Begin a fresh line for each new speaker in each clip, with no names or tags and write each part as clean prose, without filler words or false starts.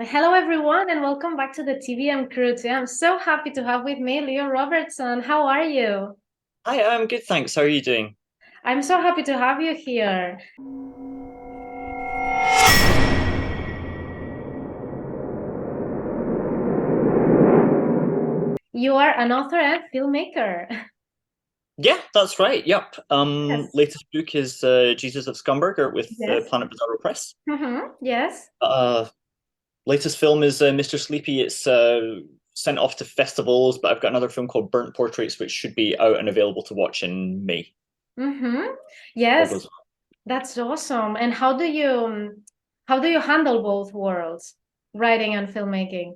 Hello, everyone, and welcome back to the TVM crew. Today, I'm so happy to have with me Leo Robertson. How are you?
Hi, I'm good, thanks. How are you doing?
I'm so happy to have you here. You are an author and filmmaker.
Yeah, that's right. Yep.
Yes.
Latest book is Jesus of Scumberger with
Yes.
Planet Bizarro Press.
Yes.
Uh, Latest film is Mr. Sleepy. It's sent off to festivals, but I've got another film called Burnt Portraits, which should be out and available to watch in May. All
Yes.
goes well.
That's awesome. And how do you handle both worlds, writing and filmmaking?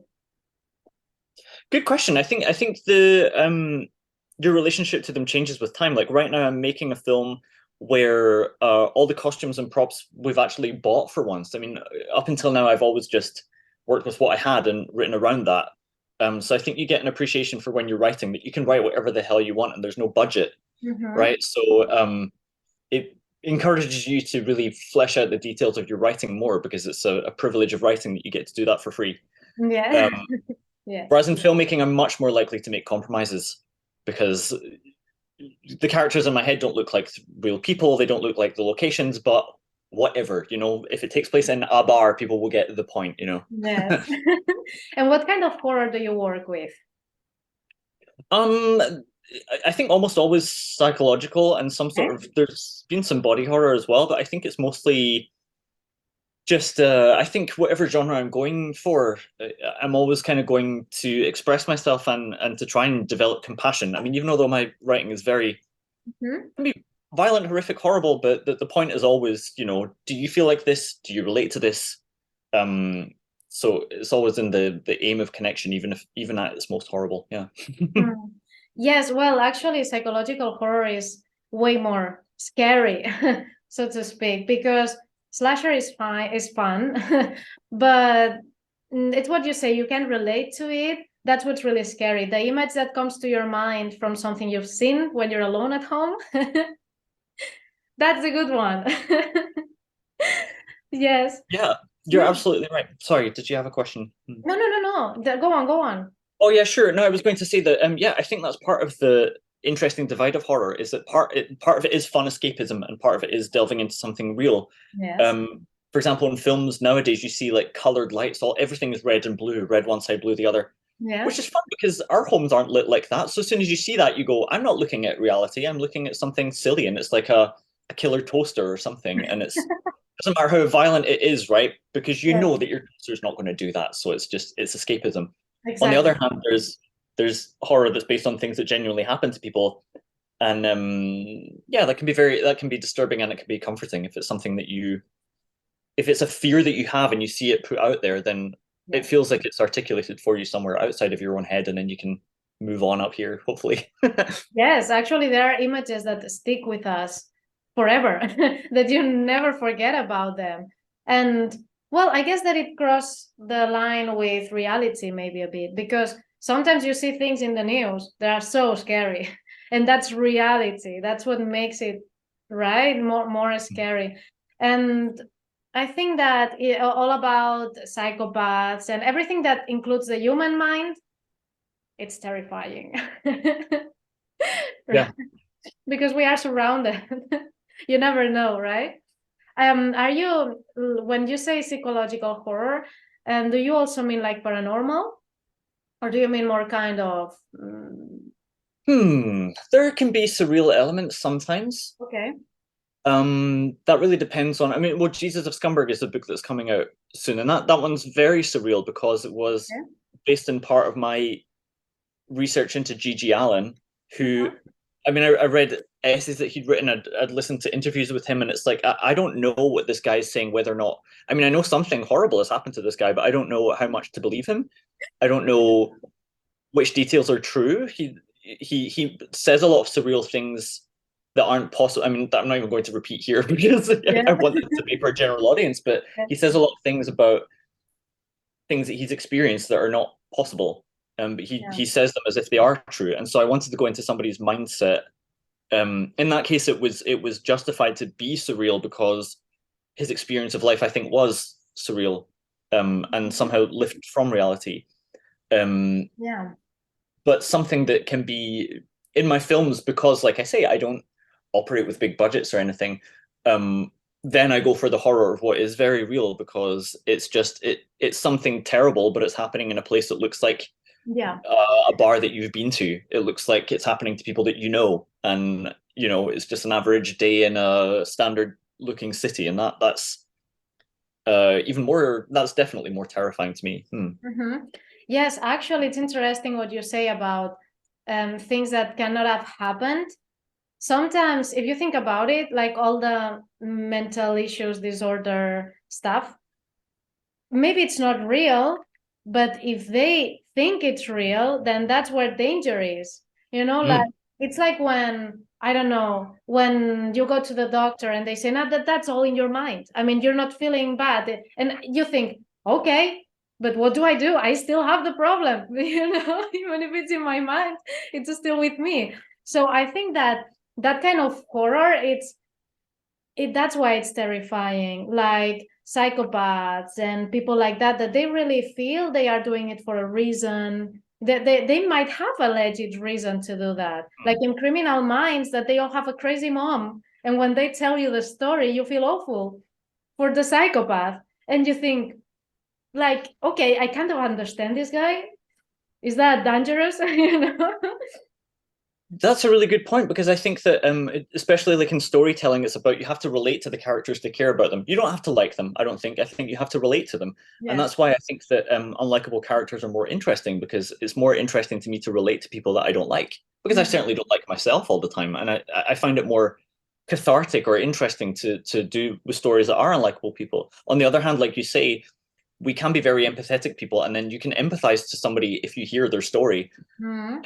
Good question. I think the your relationship to them changes with time. Like right now, I'm making a film where all the costumes and props we've actually bought for once. I mean, up until now, I've always just worked with what I had and written around that. So I think you get an appreciation for when you're writing that you can write whatever the hell you want and there's no budget,
Mm-hmm.
right? So it encourages you to really flesh out the details of your writing more because it's a privilege of writing that you get to do that for free.
Yeah.
Um,
Yes.
Whereas in filmmaking, I'm much more likely to make compromises because the characters in my head don't look like real people. They don't look like the locations, but whatever, if it takes place in a bar, people will get the point.
Yes. And what kind of horror do you work with?
um, I think almost always psychological and some sort of, there's been some body horror as well, but I think it's mostly just I think whatever genre I'm going for, I'm always kind of going to express myself and to try and develop compassion. I mean, even though my writing is very
Mhm.
can be violent, horrific, horrible, but the point is always, do you feel like this? Do you relate to this? Um, so it's always in the aim of connection, even at its most horrible. Yeah.
Mm. Yes, well, actually, psychological horror is way more scary, so to speak, because slasher is fun, but it's what you say, you can relate to it. That's what's really scary. The image that comes to your mind from something you've seen when you're alone at home, that's a good one. Yes.
Yeah, you're
Mm.
absolutely right. Sorry, did you have a question?
No, no, no, no. Go on, go on.
Oh yeah, sure. No, I was going to say that yeah, I think that's part of the interesting divide of horror is that part of it is fun escapism and part of it is delving into something real.
Yes.
For example, in films nowadays you see like colored lights, everything is red and blue, red one side, blue the other, which
Yes.
is fun because our homes aren't lit like that. So as soon as you see that, you go, I'm not looking at reality, I'm looking at something silly, and it's like a killer toaster or something, and it doesn't matter how violent it is, right? Because you
Yes.
know that your toaster's not going to do that. So it's escapism. On the
Exactly.
other hand, there's horror that's based on things that genuinely happen to people, and yeah, that can be disturbing and it can be comforting if it's something that if it's a fear that you have and you see it put out there, then it
Yes.
feels like it's articulated for you somewhere outside of your own head, and then you can move on up here, hopefully.
Yes, actually, there are images that stick with us forever, that you never forget about them. And well, I guess that it crossed the line with reality maybe a bit, because sometimes you see things in the news that are so scary, and that's reality. That's what makes it, right, more scary. And I think that all about psychopaths and everything that includes the human mind, it's terrifying.
Yeah.
Because we are surrounded. You never know, right? Are you, when you say psychological horror, and do you also mean like paranormal, or do you mean more kind of
There can be surreal elements sometimes.
okay.
That really depends on. I mean, well, Jesus of Scumberg is a book that's coming out soon, and that one's very surreal because it was
Yeah.
based in part of my research into G.G. Allen, who,
Uh-huh.
I mean, I read essays that he'd written. I'd listened to interviews with him, and it's like I don't know what this guy's saying, whether or not. I mean, I know something horrible has happened to this guy, but I don't know how much to believe him. I don't know which details are true. He says a lot of surreal things that aren't possible. I mean, I'm not even going to repeat here because
Yeah.
I want it to be for a general audience, but he says a lot of things about things that he's experienced that are not possible. But
Yeah.
he says them as if they are true. And so I wanted to go into somebody's mindset. In that case, it was justified to be surreal because his experience of life, I think, was surreal. and somehow lift from reality.
Yeah.
But something that can be in my films, because like I say, I don't operate with big budgets or anything. Then I go for the horror of what is very real, because it's something terrible, but it's happening in a place that looks like
Yeah.
a bar that you've been to. It looks like it's happening to people that you know, and it's just an average day in a standard looking city, and that's even more. That's definitely more terrifying to me.
Yes, actually, it's interesting what you say about things that cannot have happened. Sometimes, if you think about it, like all the mental issues, disorder stuff, maybe it's not real, but if they think it's real, then that's where danger is. Like it's like when, I don't know, when you go to the doctor and they say, no, that's all in your mind. I mean, you're not feeling bad. And you think, okay, but what do? I still have the problem, even if it's in my mind, it's still with me. So I think that kind of horror, that's why it's terrifying. Like psychopaths and people like that they really feel they are doing it for a reason. They might have a legit reason to do that. Like in Criminal Minds, that they all have a crazy mom. And when they tell you the story, you feel awful for the psychopath. And you think, like, okay, I kind of understand this guy. Is that dangerous?
That's a really good point, because I think that especially like in storytelling, it's about you have to relate to the characters to care about them. You don't have to like them, I don't think. I think you have to relate to them. And
Yes.
that's why I think that unlikable characters are more interesting, because it's more interesting to me to relate to people that I don't like. Because I certainly don't like myself all the time. And I find it more cathartic or interesting to do with stories that are unlikable people. On the other hand, like you say, we can be very empathetic people, and then you can empathize to somebody if you hear their story.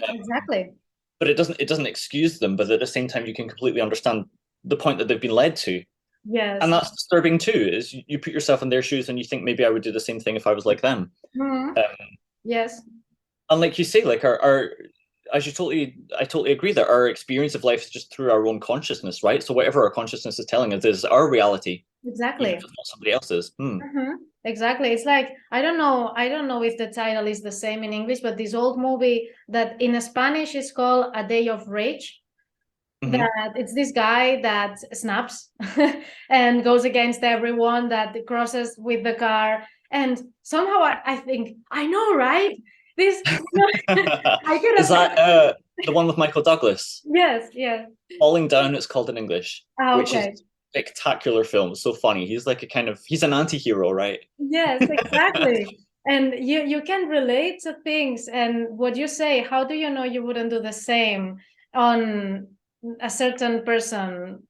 Exactly.
But it doesn't excuse them, but at the same time you can completely understand the point that they've been led to.
Yes.
And that's disturbing too, is you put yourself in their shoes and you think maybe I would do the same thing if I was like them.
Mhm.
um,
Yes.
and like you say, like our as you totally I totally agree that our experience of life is just through our own consciousness, right? So whatever our consciousness is telling us is our reality, even
Exactly.
if it's not somebody else's.
Exactly. It's like, I don't know if the title is the same in English, but this old movie that in Spanish is called A Day of Rage.
Hmm.
That it's this guy that snaps and goes against everyone that crosses with the car. And somehow I think, I know, right? This, I could
Is
have.
that the one with Michael Douglas?
Yes, yes.
Falling Down, it's called in English,
Ah,
which is
okay.
a spectacular film. So funny. He's like he's an anti-hero, right?
Yes, exactly. And you can relate to things. And what you say, how do you know you wouldn't do the same on a certain person?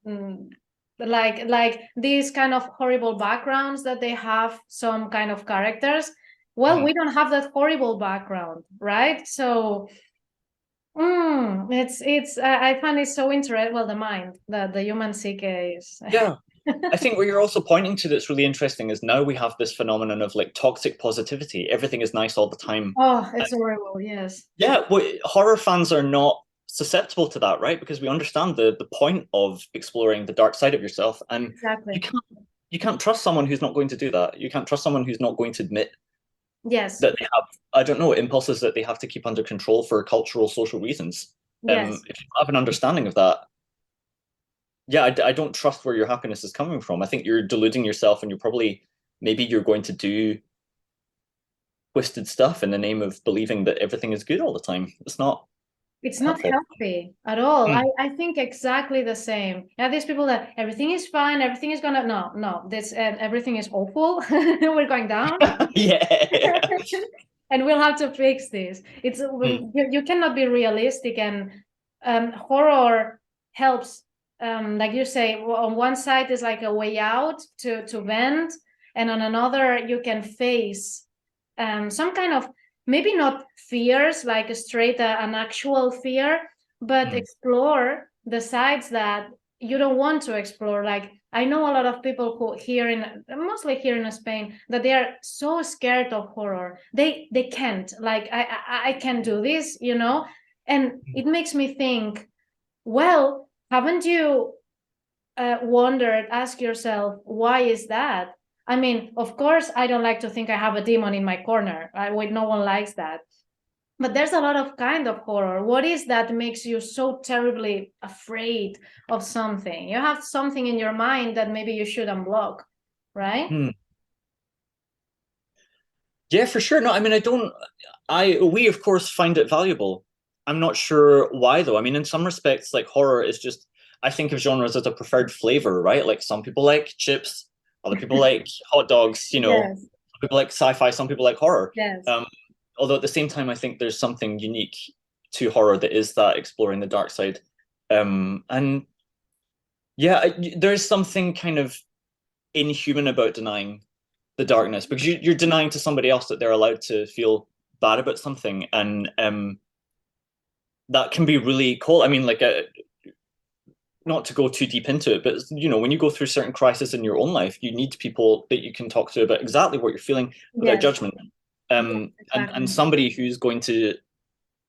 Like these kind of horrible backgrounds that they have, some kind of characters. Well, we don't have that horrible background, right? So it's I find it so interesting. Well, the mind, the human psyche is.
Yeah. I think what you're also pointing to that's really interesting is now we have this phenomenon of like toxic positivity. Everything is nice all the time.
Oh, it's horrible. Yes.
Yeah, well, horror fans are not susceptible to that, right? Because we understand the point of exploring the dark side of yourself, and you
Exactly.
can't you can't trust someone who's not going to do that. You can't trust someone who's not going to admit
Yes.
that they have, I don't know, impulses that they have to keep under control for cultural, social reasons.
Yes.
If you have an understanding of that, yeah, I don't trust where your happiness is coming from. I think you're deluding yourself, and maybe you're going to do twisted stuff in the name of believing that everything is good all the time. It's not
It's not
helpful.
healthy at all. I,
Mm.
I think exactly the same. Yeah, these people that everything is fine, everything is gonna, no, this everything is awful. We're going down.
Yeah.
And we'll have to fix this.
Mm.
You cannot be realistic, and horror helps. Like you say, on one side is like a way out to vent, and on another you can face some kind of, maybe not fears like a straight an actual fear, but
Mm.
explore the sides that you don't want to explore. Like I know a lot of people who mostly here in Spain, that they are so scared of horror. They can't, like I can't do this. And it makes me think, well, haven't you wondered, ask yourself, why is that? I mean, of course, I don't like to think I have a demon in my corner. No one likes that. But there's a lot of kind of horror. What is that makes you so terribly afraid of something? You have something in your mind that maybe you should unblock, right?
Hmm. Yeah, for sure. No, I mean, we of course find it valuable. I'm not sure why though. I mean, in some respects, like horror is just, I think of genres as a preferred flavor, right? Like some people like chips, other people like hot dogs,
Yes,
some people like sci-fi, some people like horror.
yes,
Um, Although at the same time, I think there's something unique to horror that is that exploring the dark side. And yeah, there's something kind of inhuman about denying the darkness because you're denying to somebody else that they're allowed to feel bad about something, and that can be really cold. I mean, like not to go too deep into it, but when you go through certain crises in your own life, you need people that you can talk to about exactly what you're feeling without
yes,
judgment.
yes,
And
exactly.
somebody who's going to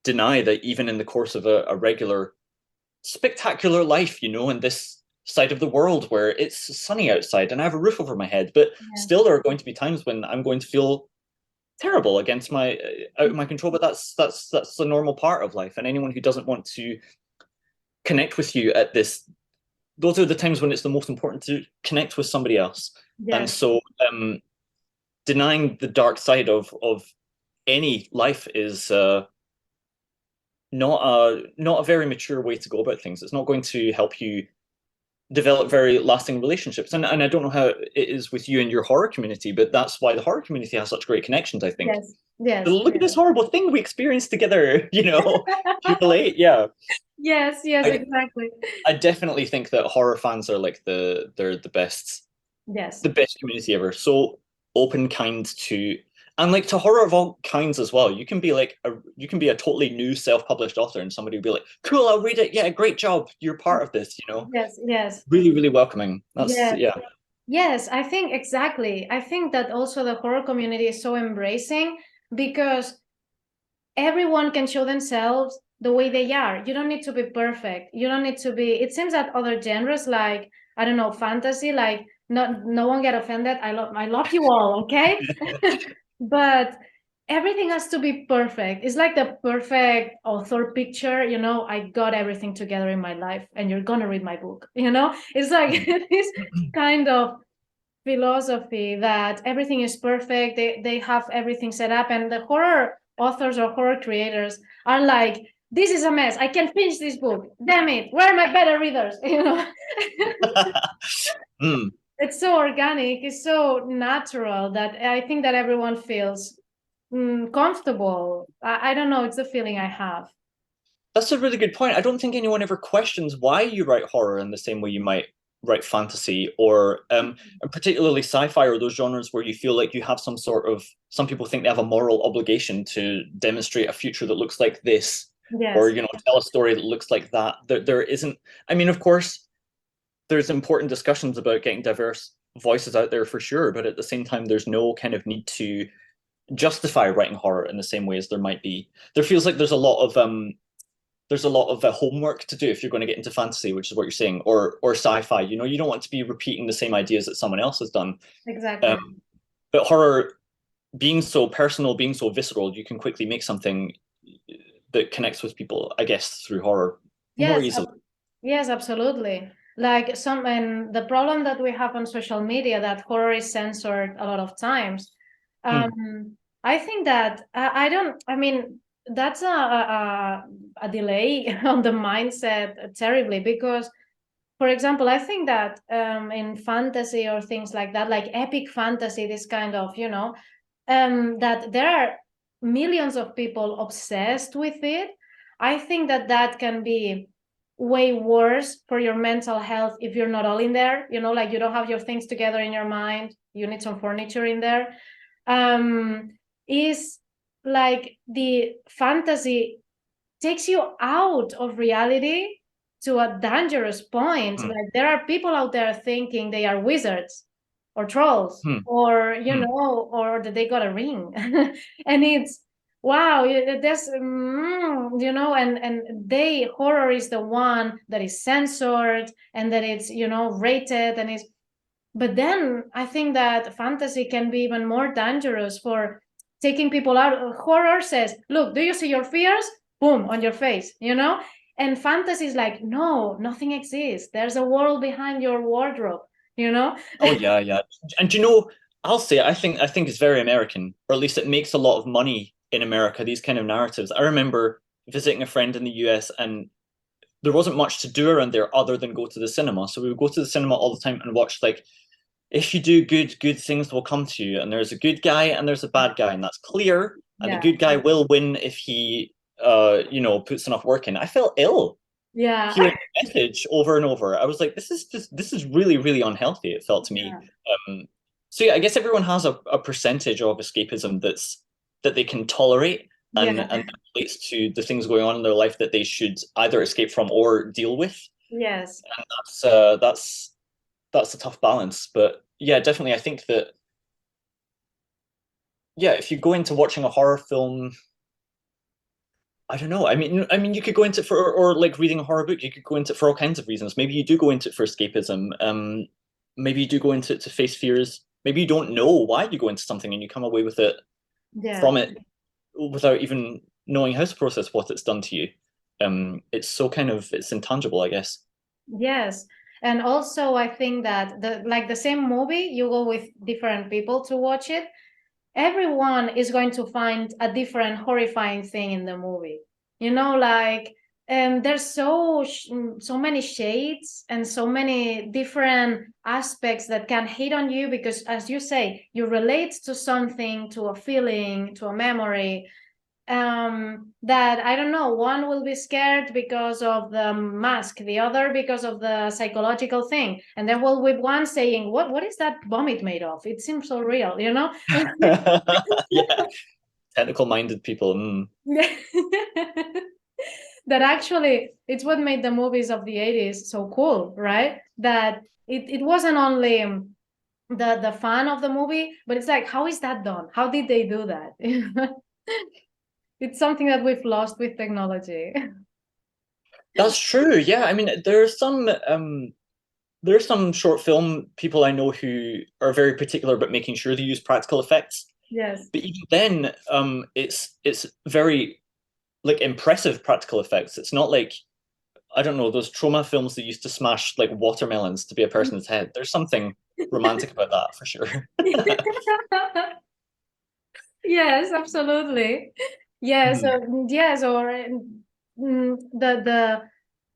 deny that even in the course of a regular spectacular life, in this side of the world where it's sunny outside and I have a roof over my head, but
Yeah.
still there are going to be times when I'm going to feel terrible against my out of my control. But that's a normal part of life, and anyone who doesn't want to connect with you at this, those are the times when it's the most important to connect with somebody else. And
Yes,
so denying the dark side of any life is not a very mature way to go about things. It's not going to help you develop very lasting relationships. And I don't know how it is with you and your horror community, but that's why the horror community has such great connections, I think.
yes, yes,
Look at this horrible thing we experienced together, you relate? Yeah.
yes, yes,
I
exactly.
I definitely think that horror fans are like they're
Yes,
the best community ever. So open, kind to, and like to horror of all kinds as well. You can be a totally new self-published author and somebody will be like, cool, I'll read it. Yeah, great job. You're part of this.
yes, yes,
Really, really welcoming. That's
yes.
yeah.
Yes, I think exactly. I think that also the horror community is so embracing because everyone can show themselves the way they are. You don't need to be perfect. You don't need to be. It seems that other genres, like I don't know, fantasy, like no one get offended. I love you all, okay? But everything has to be perfect. It's like the perfect author picture. I got everything together in my life, and you're gonna read my book. It's like this kind of philosophy that everything is perfect. They have everything set up, and the horror authors or horror creators are like, this is a mess. I can't finish this book. Damn it. Where are my better readers?
Mm.
It's so organic. It's so natural that I think that everyone feels comfortable. I don't know. It's a feeling I have.
That's a really good point. I don't think anyone ever questions why you write horror in the same way you might write fantasy or and particularly sci-fi or those genres where you feel like you have some people think they have a moral obligation to demonstrate a future that looks like this or
Yes,
tell a story that looks like that. There isn't. I mean, of course, there's important discussions about getting diverse voices out there for sure, but at the same time, there's no kind of need to justify writing horror in the same way as there might be. There feels like there's a lot of homework to do if you're going to get into fantasy, which is what you're saying, or sci-fi. You don't want to be repeating the same ideas that someone else has done.
exactly.
Um, but horror, being so personal, being so visceral, you can quickly make something that connects with people, I guess, through horror more
Yes,
easily.
yes, absolutely. Like and the problem that we have on social media that horror is censored a lot of times.
Hmm.
I think that I don't. I mean, that's a delay on the mindset terribly because, for example, I think that in fantasy or things like that, like epic fantasy, this kind of, that there are millions of people obsessed with it. I think that that can be way worse for your mental health if you're not all in there, like you don't have your things together in your mind, you need some furniture in there. um is like the fantasy takes you out of reality to a dangerous point.
Hmm.
Like there are people out there thinking they are wizards or trolls
Hmm.
or
Hmm.
or that they got a ring. And it's wow, there's and they horror is the one that is censored and that it's rated and is But then I think that fantasy can be even more dangerous for taking people out. Horror says, look, do you see your fears? Boom, on your face, you know? And fantasy is like, no, nothing exists. There's a world behind your wardrobe, you know?
Oh yeah, yeah. And you know, I'll say I think it's very American, or at least it makes a lot of money in America, these kind of narratives. I remember visiting a friend in the US, and there wasn't much to do around there other than go to the cinema. So we would go to the cinema all the time and watch, like, if you do good, good things will come to you. And there's a good guy and there's a bad guy, and that's clear. And the
Yeah.
good guy will win if he puts enough work in. I felt ill
Yeah.
hearing the message over and over. I was like, this is really, really unhealthy, it felt to me.
Yeah.
So yeah, I guess everyone has a percentage of escapism that they can tolerate, and
Yeah.
that relates to the things going on in their life that they should either escape from or deal with.
Yes.
And that's a tough balance. But yeah, definitely I think that, yeah, if you go into watching a horror film, I don't know. I mean, you could go into it for, or like reading a horror book, you could go into it for all kinds of reasons. Maybe you do go into it for escapism. Maybe you do go into it to face fears. Maybe you don't know why you go into something and you come away with it
Yeah.
from it without even knowing how to process what it's done to you. It's so kind of, it's intangible, I guess.
Yes. And also I think that the same movie, you go with different people to watch it, everyone is going to find a different horrifying thing in the movie. You know, like, and there's so many shades and so many different aspects that can hit on you because, as you say, you relate to something, to a feeling, to a memory, that I don't know, one will be scared because of the mask, the other because of the psychological thing, and then we'll with one saying, what is that vomit made of? It seems so real, you know?
Yeah, technical minded people.
That actually it's what made the movies of the 80s so cool, right? That it wasn't only the fun of the movie, but it's like, how is that done? How did they do that? It's something that we've lost with technology.
That's true. Yeah, I mean, there's some short film people I know who are very particular about making sure they use practical effects.
Yes.
But even then, it's very, like, impressive practical effects. It's not like, I don't know, those trauma films that used to smash like watermelons to be a person's head. There's something romantic about that for sure.
Yes, absolutely. Yes,
Mhm.
yes, or the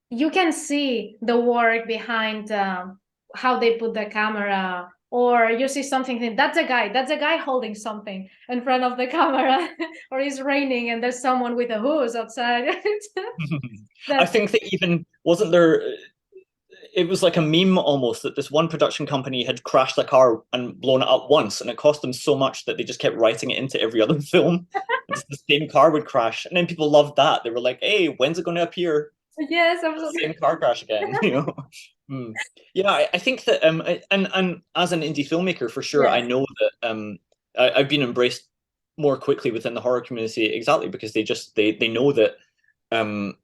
you can see the work behind how they put the camera, or you see something, that's a guy holding something in front of the camera, or it's raining and there's someone with a hose outside.
I
That
think that even wasn't there. It was like a meme almost that this one production company had crashed a car and blown it up once, and it cost them so much that they just kept writing it into every other film. Just the same car would crash, and then people loved that. They were like, "Hey, when's it going to appear?
yes,
The
absolutely.
same car crash again?" Hmm. Yeah, I think that and as an indie filmmaker, for sure, I
Yes.
know that I've been embraced more quickly within the horror community, exactly because they know that um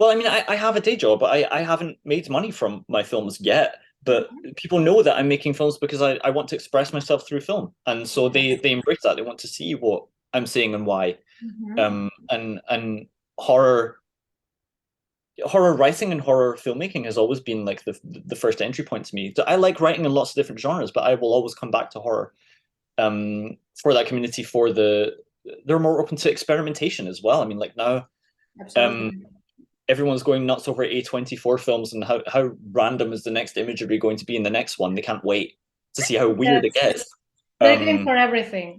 well, I mean, I have a day job, but I haven't made money from my films yet. But people know that I'm making films because I want to express myself through film, and so they embrace that. They want to see what I'm saying and why.
Mhm.
And horror writing and horror filmmaking has always been like the first entry point to me. So I like writing in lots of different genres, but I will always come back to horror. For that community, they're more open to experimentation as well. I mean, like now, um,
Absolutely.
everyone's going nuts over A24 films and how random is the next imagery going to be in the next one. They can't wait to see how weird it
Yes,
gets.
they're going
Um,
for everything.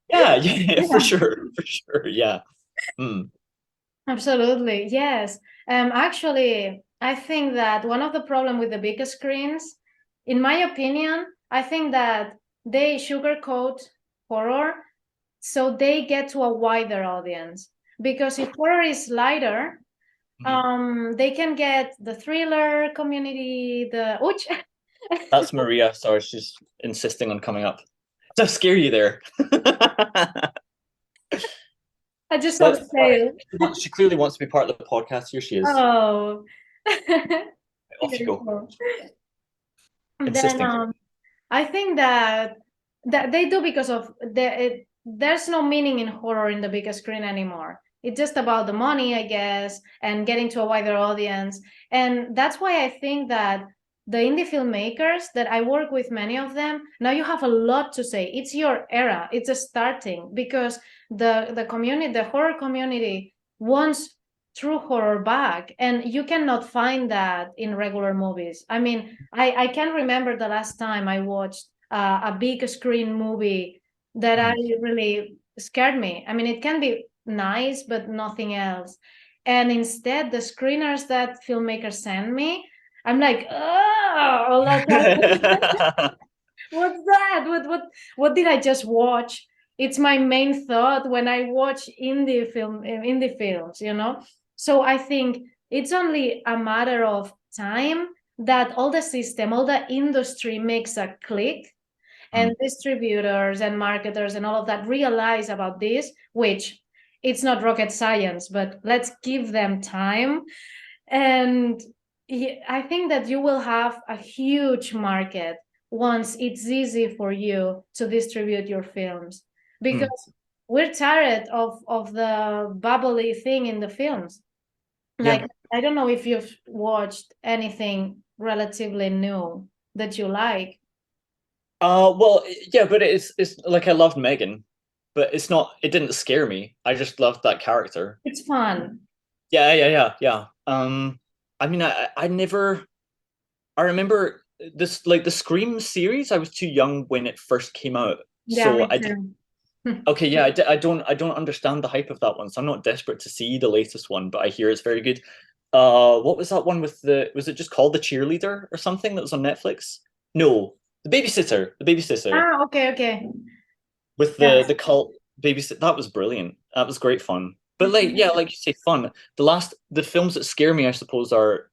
yeah, yeah, for
Yeah.
sure, for sure, yeah. Mm.
Absolutely, yes. Actually, I think that one of the problem with the bigger screens, in my opinion, I think that they sugarcoat horror so they get to a wider audience. Because if horror is lighter,
Mhm.
they can get the thriller community, the ouch.
That's Maria. Sorry, she's insisting on coming up. To scare you there.
I just saw
Let's.
the tail.
She clearly wants to be part of the podcast. Here she is.
Oh,
Off you
here you
go.
go. Then
Insisting.
I think that they do because of there's no meaning in horror in the big screen anymore. It's just about the money, I guess, and getting to a wider audience. And that's why I think that the indie filmmakers that I work with, many of them, now you have a lot to say. It's your era. It's a starting because the community, the horror community wants true horror back, and you cannot find that in regular movies. I mean, I can remember the last time I watched a big screen movie that I really scared me. I mean, it can be nice, but nothing else. And instead, the screeners that filmmakers send me, I'm like, oh, like, what's that? What did I just watch? It's my main thought when I watch indie films, you know? So I think it's only a matter of time that all the system, all the industry makes a click, and distributors and marketers and all of that realize about this, which it's not rocket science, but let's give them time. And I think that you will have a huge market once it's easy for you to distribute your films, because we're tired of the bubbly thing in the films. Like,
Yeah.
I don't know if you've watched anything relatively new that you like.
Well, yeah, but it's like I loved Megan, but it's not. It didn't scare me. I just loved that character.
It's fun.
Yeah, yeah, yeah, yeah. I mean, I never. I remember this like the Scream series. I was too young when it first came out,
Yeah,
so
me
I did.
too.
Okay, yeah, I don't understand the hype of that one, so I'm not desperate to see the latest one, but I hear it's very good. What was that one with the? Was it just called The Cheerleader or something that was on Netflix? No, The Babysitter. The Babysitter.
Ah, okay, okay.
With
Yes.
the cult babysit. That was brilliant. That was great fun. But like,
Mhm.
yeah, like you say, fun. The films that scare me, I suppose, are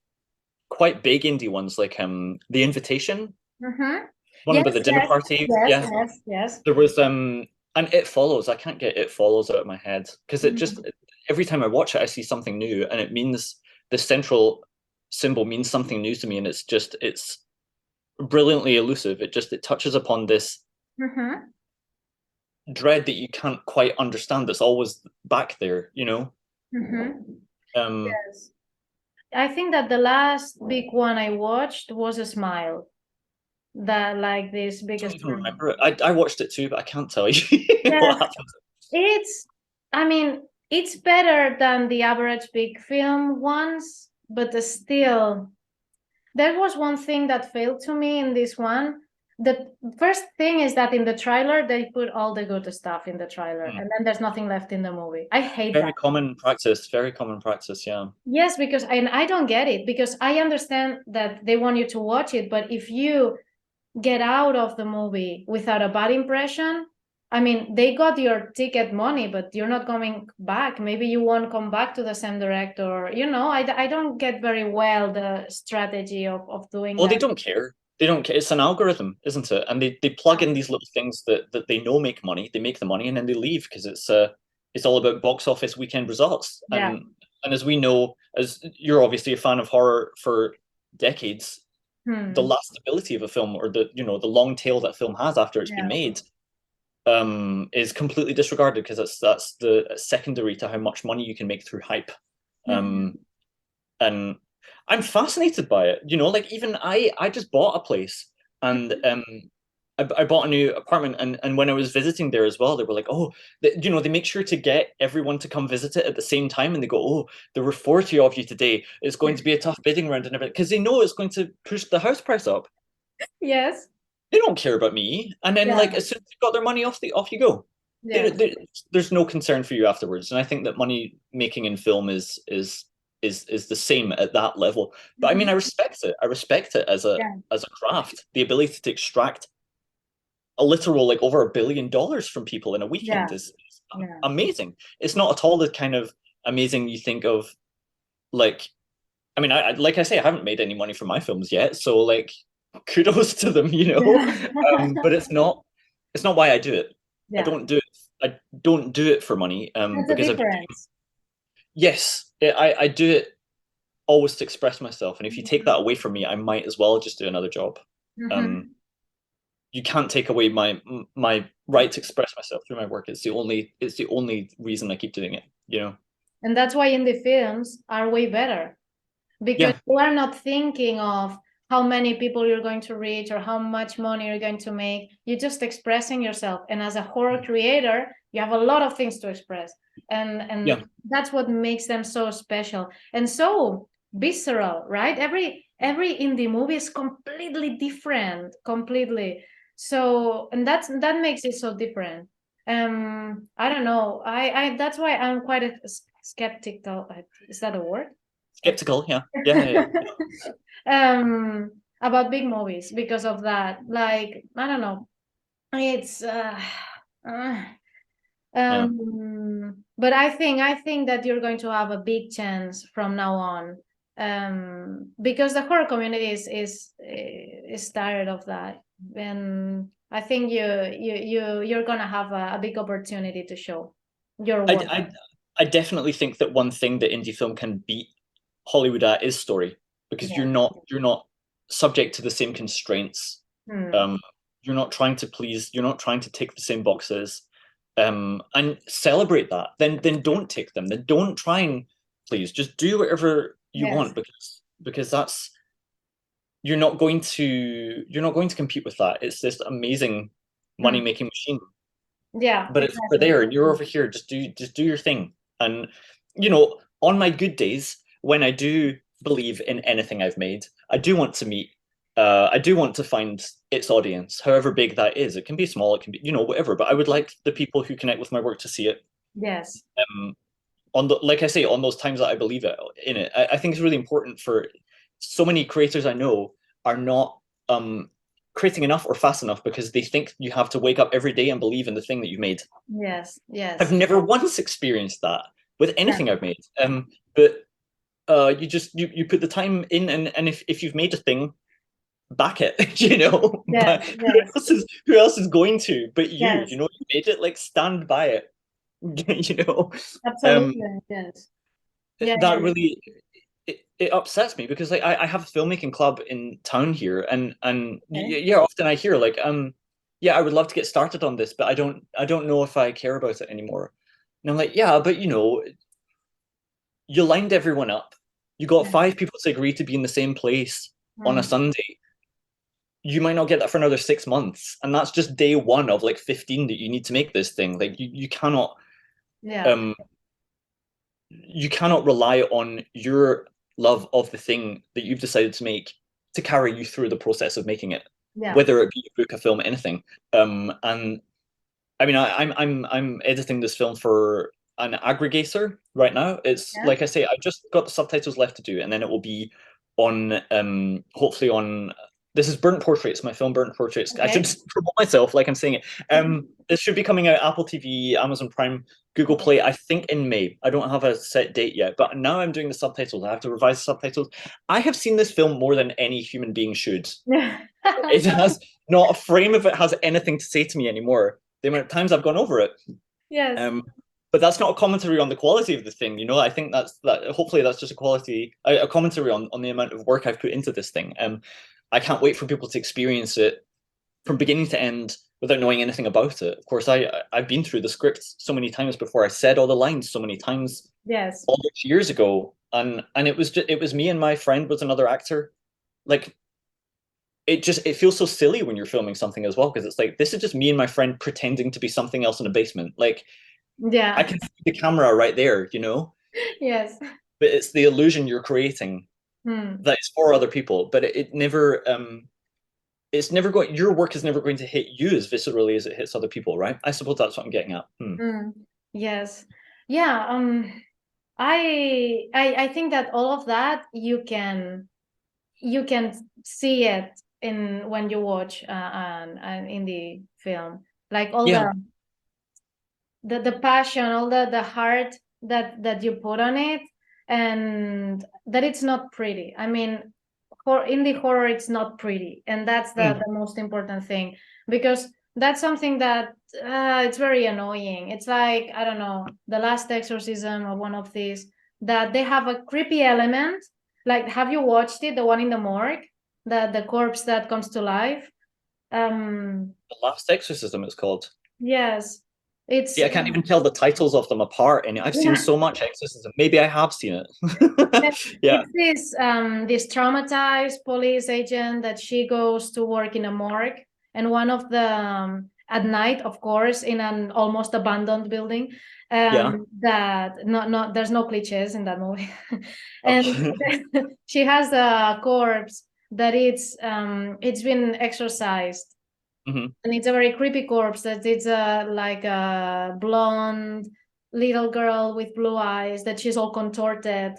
quite big indie ones, like The Invitation,
Mhm.
one
Yes,
about the dinner
yes,
party.
yes,
Yeah,
yes, yes.
there was and It Follows. I can't get It Follows out of my head because it just
Mhm.
every time I watch it, I see something new, and it means the central symbol means something new to me, and it's brilliantly elusive. It touches upon this
Mhm.
dread that you can't quite understand that's always back there, you know?
Mhm.
Um,
Yes. I think that the last big one I watched was a Smile. That like this
I don't
biggest
even
screen.
remember it. I watched it too, but I can't tell you what
Yes,
happened.
it's. I mean, it's better than the average big film ones, but still, there was one thing that failed to me in this one. The first thing is that in the trailer, they put all the good stuff in the trailer,
Hmm.
and then there's nothing left in the movie. I hate that.
Very common practice. Very common practice. Yeah.
Yes, because and I don't get it, because I understand that they want you to watch it, but if you get out of the movie without a bad impression, I mean, they got your ticket money, but you're not coming back. Maybe you won't come back to the same director. I don't get very well the strategy of doing
Well, they
that.
don't care. They don't care. It's an algorithm, isn't it? And they plug in these little things that they know make money. They make the money and then they leave because it's all about box office weekend results.
Yeah.
And as we know, as you're obviously a fan of horror for decades, the
Hmm.
lastability of a film or the long tail that film has after it's been
Yeah.
made is completely disregarded because that's the secondary to how much money you can make through hype.
Mhm.
Um, and I'm fascinated by it. Like even I just bought a place and I bought a new apartment and when I was visiting there as well, they were like, oh, they make sure to get everyone to come visit it at the same time, and they go, oh, there were 40 of you today. It's going to be a tough bidding round and everything because they know it's going to push the house price up.
Yes.
They don't care about me. And then
Yeah.
like as soon as they got their money off you go.
Yes.
There's no concern for you afterwards. And I think that money making in film is the same at that level. But I mean, I
Mhm.
respect it. I respect it
Yeah.
as a craft. The ability to extract a literal like over $1 billion from people in a weekend
Yeah.
is
Yeah.
amazing. It's not at all the kind of amazing you think of like I mean, like I say, I haven't made any money from my films yet, so like kudos to them, you know. But it's not why I do it. I
Yeah.
don't do it. I don't do it for money.
That's a
Because
difference.
yes, I do it always to express myself, and if you take that away from me, I might as well just do another job. Um,
Mhm.
you can't take away my right to express myself through my work. It's the only reason I keep doing it, you know.
And that's why indie films are way better, because
Yeah,
you are not thinking of how many people you're going to reach or how much money you're going to make. You're just expressing yourself. And as a horror creator, you have a lot of things to express. And
yeah.
that's what makes them so special and so visceral, right? Every indie movie is completely different, completely. So, and that makes it so different. I don't know. I that's why I'm quite a skeptical. Is that a word?
Skeptical, yeah. Yeah.
um about big movies because of that. Like, I don't know, it's uh,
Yeah.
but I think that you're going to have a big chance from now on, because the horror community is tired of that. And I think you're gonna have a big opportunity to show your
I,
work.
I, I definitely think that one thing that indie film can beat Hollywood at is story, because
Yeah.
you're not subject to the same constraints.
Hmm.
Um, you're not trying to please, you're not trying to tick the same boxes. And celebrate that. Then don't tick them. Then don't try and please. Just do whatever you
Yes.
want, because that's you're not going to compete with that. It's this amazing money
Hmm.
making machine,
Yeah,
but it's over
exactly.
there and you're over here. Just do your thing. And on my good days, when I do believe in anything I've made, I do want to find its audience, however big that is. It can be small, it can be, whatever, but I would like the people who connect with my work to see it.
Yes.
um like I say, on those times that I believe in it. I think it's really important. For so many creators I know are not creating enough or fast enough, because they think you have to wake up every day and believe in the thing that you made.
Yes.
I've
Yes.
never once experienced that with
Yeah.
anything I've made. But you just you put the time in, and if you've made a thing, back it,
Yes.
But who
Yes.
else is who else is going to but you?
Yes.
You made it, like, stand by it. you know um
Absolutely. Yes. Yeah.
that
Yeah.
really, it upsets me, because, like, I have a filmmaking club in town here, and
Okay.
yeah, often I hear, like, yeah, I would love to get started on this, but I don't know if I care about it anymore. And I'm like, yeah, but you lined everyone up. You got
Yeah.
5 people to agree to be in the same place on a
Mm.
Sunday. You might not get that for another 6 months, and that's just day one of, like, 15 that you need to make this thing. Like,
Yeah.
um you cannot rely on your love of the thing that you've decided to make to carry you through the process of making it,
Yeah.
whether it be a book, a film, anything. And I mean, I'm editing this film for an aggregator right now. It's
Yeah.
like I say, I just got the subtitles left to do, and then it will be on, hopefully on. This is Burnt Portraits, my film Burnt Portraits. I should
Okay.
promote myself like I'm saying it. It should be coming out Apple TV, Amazon Prime, Google
Okay.
Play, I think in May. I don't have a set date yet, but now I'm doing the subtitles. I have to revise the subtitles. I have seen this film more than any human being should. It has not a frame of it has anything to say to me anymore. The amount of times I've gone over it.
Yes.
Um, but that's not a commentary on the quality of the thing. I think that hopefully that's just a commentary on the amount of work I've put into this thing. I can't wait for people to experience it from beginning to end without knowing anything about it. Of course, I've been through the script so many times before. I said all the lines so many times
Yes.
all those years ago, and it was me, and my friend was another actor. Like, it feels so silly when you're filming something as well, because it's like, this is just me and my friend pretending to be something else in a basement. Like, I
Yeah.
can see the camera right there,
Yes.
but it's the illusion you're creating
Hmm.
that is for other people. But it never it's never going your work is never going to hit you as viscerally as it hits other people, right? I suppose that's what I'm getting at.
Hmm. Yes. Yeah. I think that all of that you can see it in when you watch an indie film, like all
Yeah,
the passion, all the heart that you put on it, and that it's not pretty. I mean, for indie horror, it's not pretty, and that's the most important thing, because that's something that it's very annoying. It's like, I don't know, The Last Exorcism or one of these, that they have a creepy element. Like, have you watched it, the one in the morgue, the corpse that comes to life?
The Last Exorcism, it's called.
Yes, it's
See, I can't even tell the titles of them apart, and I've seen
yeah.
so much exorcism. Maybe I have seen it. Yeah,
It's this traumatized police agent that she goes to work in a morgue, and one of the at night, of course, in an almost abandoned building.
yeah.
That not there's no cliches in that movie,
Oh.
and she has a corpse that it's been exorcised,
Hmm.
and it's a very creepy corpse. That it's a like a blonde little girl with blue eyes that she's all contorted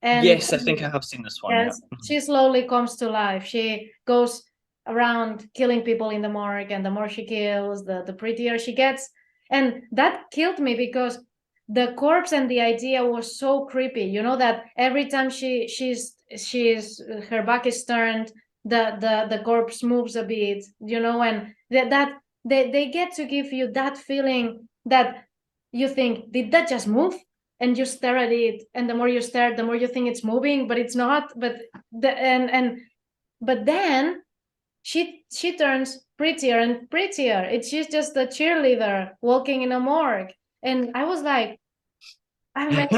and
Yes, I think I have seen this one. Yeah.
yes, she slowly comes to life. She goes around killing people in the morgue, and the more she kills, the prettier she gets. And that killed me because the corpse and the idea was so creepy. You know that every time she's her back is turned, the corpse moves a bit. You know, and that they get to give you that feeling that you think, did that just move? And you stare at it, and the more you stare, the more you think it's moving, but it's not. But but then she turns prettier and prettier. She's just a cheerleader walking in a morgue, and I was like, I mean,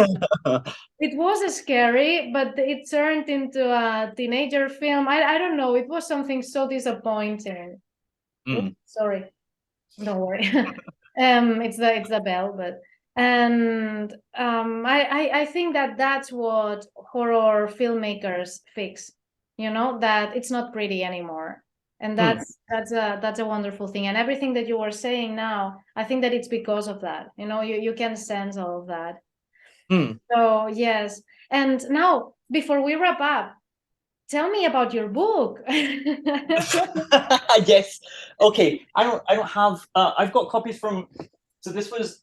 it was scary, but it turned into a teenager film. I don't know, it was something so disappointing. Oops,
Mm,
sorry, don't worry. It's the bell, but and I think that that's what horror filmmakers fix. You know that it's not pretty anymore, and
mm,
that's a wonderful thing. And everything that you were saying now, I think that it's because of that. You know, you can sense all of that.
mm.
So yes, and now before we wrap up, tell me about your book.
Yes. Okay. I don't have. I've got copies from. So this was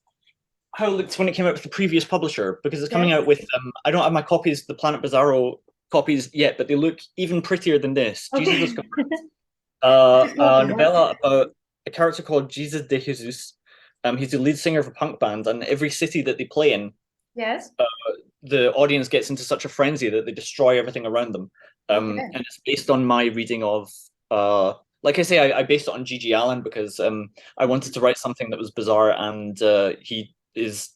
how it looked when it came out with the previous publisher, because it's coming
Yes.
out with. I don't have my copies, the Planet Bizarro copies yet, but they look even prettier than this. Jesus
Okay.
Discovered.
Just love
A
that.
novella about a character called Jesus de Jesus. He's the lead singer of a punk band, and every city that they play in,
Yes.
the audience gets into such a frenzy that they destroy everything around them.
Okay.
And it's based on my reading of, like I say, I based it on G.G. Allen because I wanted to write something that was bizarre, and he is.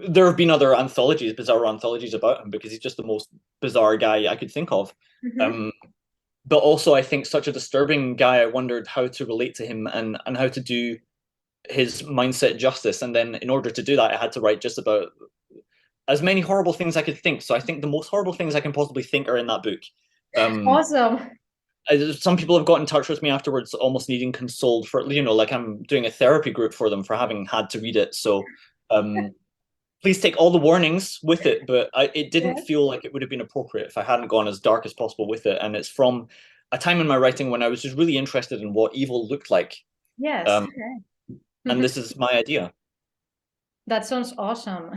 There have been other anthologies, bizarre anthologies about him because he's just the most bizarre guy I could think of.
Mm-hmm.
Um, but also, I think such a disturbing guy. I wondered how to relate to him and how to do his mindset justice. And then, in order to do that, I had to write just about as many horrible things I could think. So I think the most horrible things I can possibly think are in that book. Um,
Awesome.
some people have got in touch with me afterwards, almost needing consoled for, like I'm doing a therapy group for them for having had to read it. So um, please take all the warnings with it, but it didn't
Yes.
feel like it would have been appropriate if I hadn't gone as dark as possible with it. And it's from a time in my writing when I was just really interested in what evil looked like.
Yes.
Um,
Okay.
and
Mhm.
this is my idea.
That sounds awesome.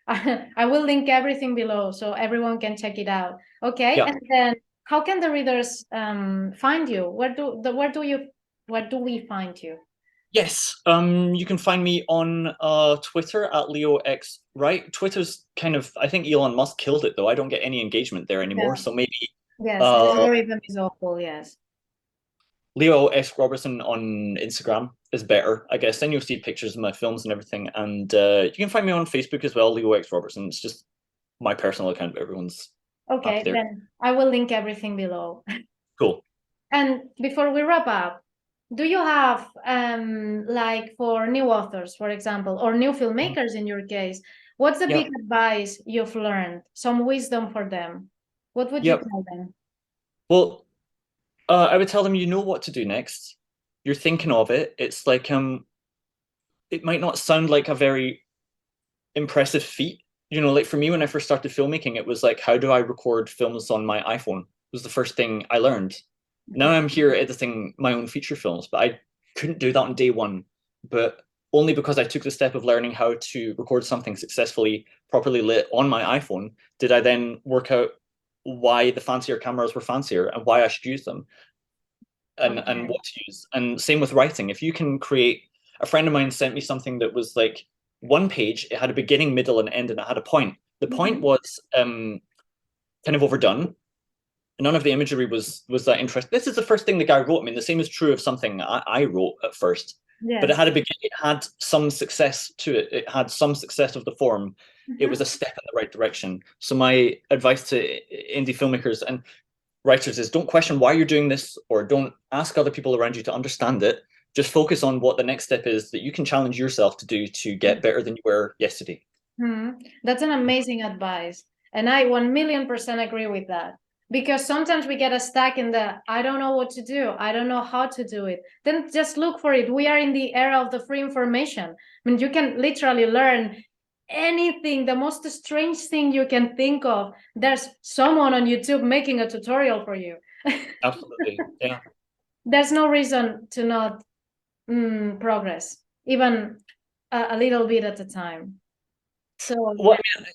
I will link everything below so everyone can check it out. Okay.
Yeah.
And then how can the readers find you? Where do we find you?
Yes, you can find me on Twitter at LeoX. Right, Twitter's kind of. I think Elon Musk killed it though. I don't get any engagement there anymore.
Yeah.
So maybe
Yes, the
uh,
algorithm is awful. Yes.
Leo S. Robertson on Instagram is better, I guess. Then you'll see pictures of my films and everything. And you can find me on Facebook as well, Leo X Robertson. It's just my personal account, but everyone's happy
Okay,
there.
then I will link everything below.
Cool.
And before we wrap up, do you have like for new authors, for example, or new filmmakers in your case, what's the big
Yeah.
advice you've learned? Some wisdom for them. What would you
Yep.
tell them?
Well, I would tell them you know what to do next. You're thinking of it. It's like it might not sound like a very impressive feat. Like for me, when I first started filmmaking, it was like, how do I record films on my iPhone? Was the first thing I learned. Now
Okay.
I'm here editing my own feature films, but I couldn't do that on day one. But only because I took the step of learning how to record something successfully, properly lit on my iPhone, did I then work out why the fancier cameras were fancier and why I should use them and
Okay.
what to use. And same with writing. If you can create, a friend of mine sent me something that was like one page, it had a beginning, middle, and end, and it had a point. The point
Mhm.
was kind of overdone. none of the imagery was that interesting. This is the first thing the guy wrote. I mean, the same is true of something I wrote at first, but it
Yes.
had it had some success to it. It had some success of the form. It was a step in the right direction. So my advice to indie filmmakers and writers is don't question why you're doing this, or don't ask other people around you to understand it. Just focus on what the next step is that you can challenge yourself to do to get better than you were yesterday.
That's an amazing advice. And I 1,000,000% agree with that. Because sometimes we get stuck in the, I don't know what to do. I don't know how to do it. Then just look for it. We are in the era of the free information. I mean, you can literally learn anything, the most strange thing you can think of. There's someone on YouTube making a tutorial for you.
Absolutely. Yeah.
There's no reason to not progress, even a little bit at a time. So,
Well, I mean,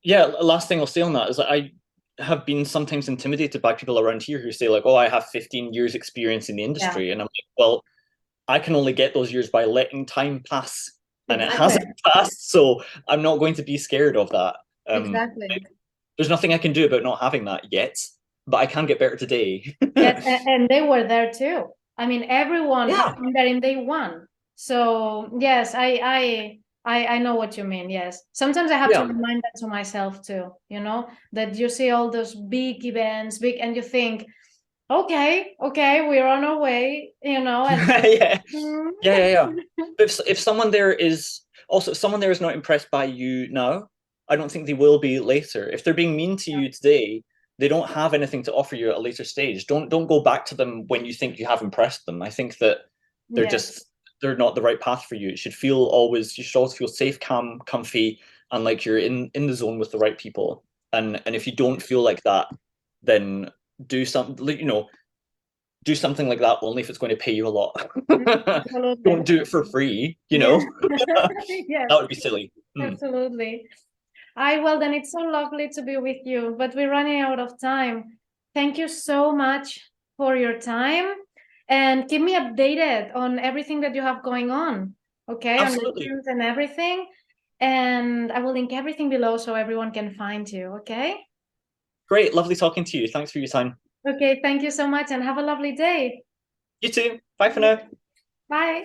yeah, last thing I'll say on that is that I have been sometimes intimidated by people around here who say, like, oh, I have 15 years experience in the
yeah,
industry. And I'm like, well, I can only get those years by letting time pass. And it
exactly.
hasn't passed. So I'm not going to be scared of that.
Exactly.
There's nothing I can do about not having that yet, but I can get better today.
Yes, and they were there too. I mean, everyone has
Yeah.
been there in day one. So yes, I know what you mean. Yes. Sometimes I have to
Yeah.
remind that to myself too, that you see all those big events, and you think, okay, we're on our way, and
Yeah.
mm,
Yeah. But if someone there is also, if someone there is not impressed by you now, I don't think they will be later. If they're being mean to you today, they don't have anything to offer you at a later stage. Don't go back to them when you think you have impressed them. I think that they're
yes.
just they're not the right path for you. It should feel always you should always feel safe, calm, comfy, and like you're in the zone with the right people. And if you don't feel like that, then do something, do something like that only if it's going to pay you a lot.
Absolutely.
Don't do it for free,
Yeah.
that
Yes,
would be silly.
absolutely. Well, then it's so lovely to be with you, but we're running out of time. Thank you so much for your time, and keep me updated on everything that you have going on, okay? On the
Absolutely.
films and everything. And I will link everything below so everyone can find you, okay?
Great. Lovely talking to you. Thanks for your time.
Okay, thank you so much and have a lovely day.
You too. Bye for now.
Bye.